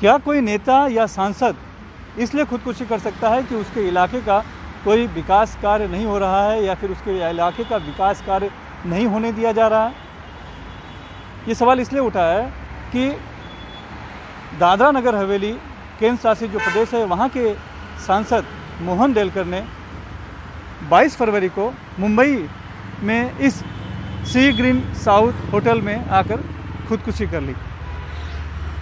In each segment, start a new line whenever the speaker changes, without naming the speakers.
क्या कोई नेता या सांसद इसलिए खुदकुशी कर सकता है कि उसके इलाके का कोई विकास कार्य नहीं हो रहा है या फिर उसके इलाके का विकास कार्य नहीं होने दिया जा रहा है? ये सवाल इसलिए उठा है कि दादरा नगर हवेली केंद्र शासित जो प्रदेश है वहाँ के सांसद मोहन डेलकर ने 22 फरवरी को मुंबई में इस सी ग्रीन साउथ होटल में आकर खुदकुशी कर ली।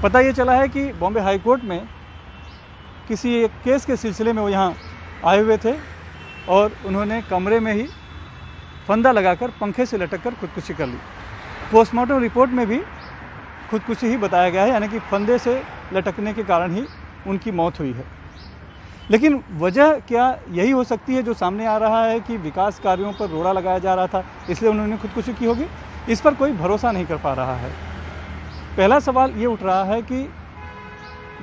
पता ये चला है कि बॉम्बे हाई कोर्ट में किसी एक केस के सिलसिले में वो यहाँ आए हुए थे और उन्होंने कमरे में ही फंदा लगाकर पंखे से लटक कर खुदकुशी कर ली। पोस्टमार्टम रिपोर्ट में भी खुदकुशी ही बताया गया है, यानी कि फंदे से लटकने के कारण ही उनकी मौत हुई है। लेकिन वजह क्या यही हो सकती है जो सामने आ रहा है कि विकास कार्यों पर रोड़ा लगाया जा रहा था इसलिए उन्होंने खुदकुशी की होगी? इस पर कोई भरोसा नहीं कर पा रहा है। पहला सवाल ये उठ रहा है कि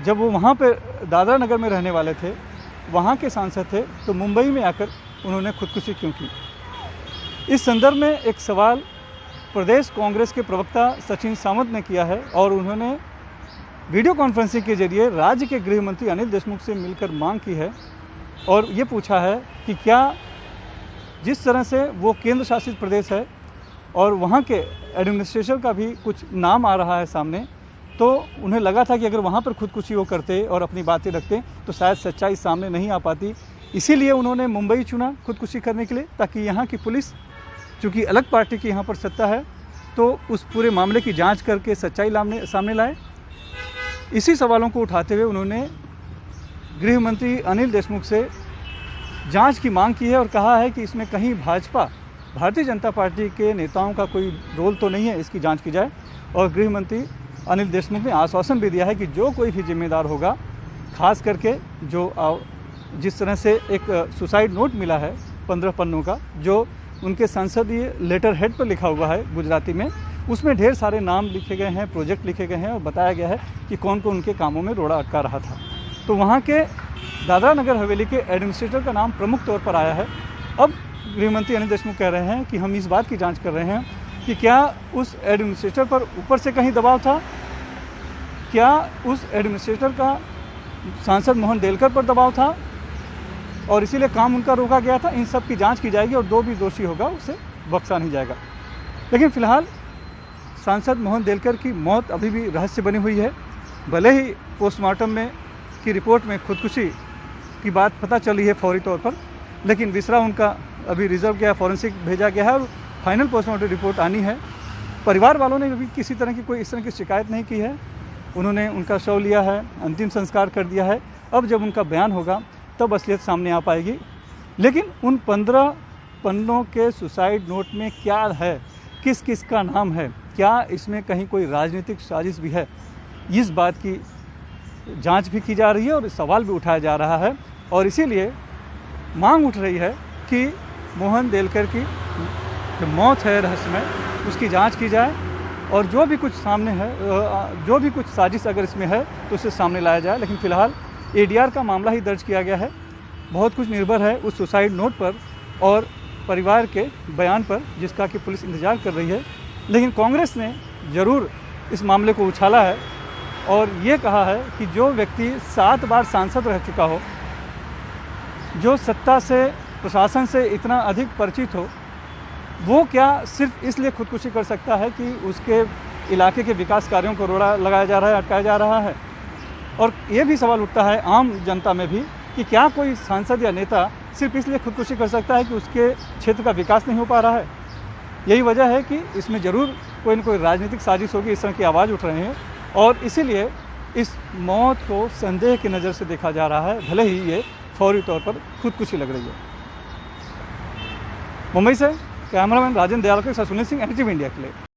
जब वो वहाँ पे दादरा नगर में रहने वाले थे, वहाँ के सांसद थे, तो मुंबई में आकर उन्होंने खुदकुशी क्यों की? इस संदर्भ में एक सवाल प्रदेश कांग्रेस के प्रवक्ता सचिन सावंत ने किया है और उन्होंने वीडियो कॉन्फ्रेंसिंग के जरिए राज्य के गृह मंत्री अनिल देशमुख से मिलकर मांग की है और ये पूछा है कि क्या जिस तरह से वो केंद्र शासित प्रदेश है और वहाँ के एडमिनिस्ट्रेशन का भी कुछ नाम आ रहा है सामने, तो उन्हें लगा था कि अगर वहाँ पर खुदकुशी वो करते और अपनी बातें रखते तो शायद सच्चाई सामने नहीं आ पाती। इसीलिए उन्होंने मुंबई चुना खुदकुशी करने के लिए, ताकि यहाँ की पुलिस, चूँकि अलग पार्टी की यहाँ पर सत्ता है, तो उस पूरे मामले की जांच करके सच्चाई सामने लाए। इसी सवालों को उठाते हुए उन्होंने गृह मंत्री अनिल देशमुख से जांच की मांग की है और कहा है कि इसमें कहीं भारतीय जनता पार्टी के नेताओं का कोई रोल तो नहीं है, इसकी जांच की जाए। और गृह मंत्री अनिल देशमुख ने आश्वासन भी दिया है कि जो कोई भी जिम्मेदार होगा, खास करके जो जिस तरह से एक सुसाइड नोट मिला है 15 पन्नों का, जो उनके संसदीय लेटर हेड पर लिखा हुआ है गुजराती में, उसमें ढेर सारे नाम लिखे गए हैं, प्रोजेक्ट लिखे गए हैं और बताया गया है कि कौन कौन उनके कामों में रोड़ा अटका रहा था। तो वहाँ के दादरा नगर हवेली के एडमिनिस्ट्रेटर का नाम प्रमुख तौर पर आया है। अब गृह मंत्री अनिल देशमुख कह रहे हैं कि हम इस बात की जांच कर रहे हैं कि क्या उस एडमिनिस्ट्रेटर पर ऊपर से कहीं दबाव था, क्या उस एडमिनिस्ट्रेटर का सांसद मोहन डेलकर पर दबाव था और इसीलिए काम उनका रोका गया था। इन सब की जांच की जाएगी और जो भी दोषी होगा उसे बख्शा नहीं जाएगा। लेकिन फिलहाल सांसद मोहन डेलकर की मौत अभी भी रहस्य बनी हुई है। भले ही पोस्टमार्टम में की रिपोर्ट में खुदकुशी की बात पता चली है फौरी तौर पर, लेकिन विसरा उनका अभी रिजर्व किया, फॉरेंसिक भेजा गया है और फाइनल पोस्टमार्टम रिपोर्ट आनी है। परिवार वालों ने अभी किसी तरह की कोई इस तरह की शिकायत नहीं की है। उन्होंने उनका शव लिया है, अंतिम संस्कार कर दिया है। अब जब उनका बयान होगा तब असलियत सामने आ पाएगी। लेकिन उन 15 पन्नों के सुसाइड नोट में क्या है, किस किस का नाम है, क्या इसमें कहीं कोई राजनीतिक साजिश भी है, इस बात की जांच भी की जा रही है और सवाल भी उठाया जा रहा है। और इसीलिए मांग उठ रही है कि मोहन डेलकर की जो मौत है रहस्यमय, उसकी जांच की जाए और जो भी कुछ सामने है, जो भी कुछ साजिश अगर इसमें है तो उसे सामने लाया जाए। लेकिन फ़िलहाल ADR का मामला ही दर्ज किया गया है। बहुत कुछ निर्भर है उस सुसाइड नोट पर और परिवार के बयान पर, जिसका कि पुलिस इंतजार कर रही है। लेकिन कांग्रेस ने ज़रूर इस मामले को उछाला है और ये कहा है कि जो व्यक्ति 7 बार सांसद रह चुका हो, जो सत्ता से, प्रशासन से इतना अधिक परिचित हो, वो क्या सिर्फ इसलिए खुदकुशी कर सकता है कि उसके इलाके के विकास कार्यों को रोड़ा लगाया जा रहा है, अटकाया जा रहा है? और ये भी सवाल उठता है आम जनता में भी कि क्या कोई सांसद या नेता सिर्फ इसलिए खुदकुशी कर सकता है कि उसके क्षेत्र का विकास नहीं हो पा रहा है? यही वजह है कि इसमें ज़रूर कोई न कोई राजनीतिक साजिश होगी, इस तरह की आवाज़ उठ रहे हैं और इसीलिए इस मौत को संदेह की नज़र से देखा जा रहा है, भले ही ये फौरी तौर पर खुदकुशी लग रही है। मुंबई से कैमरामैन राजेंद्र दयाल के साथ सुनील सिंह, NDTV इंडिया के लिए।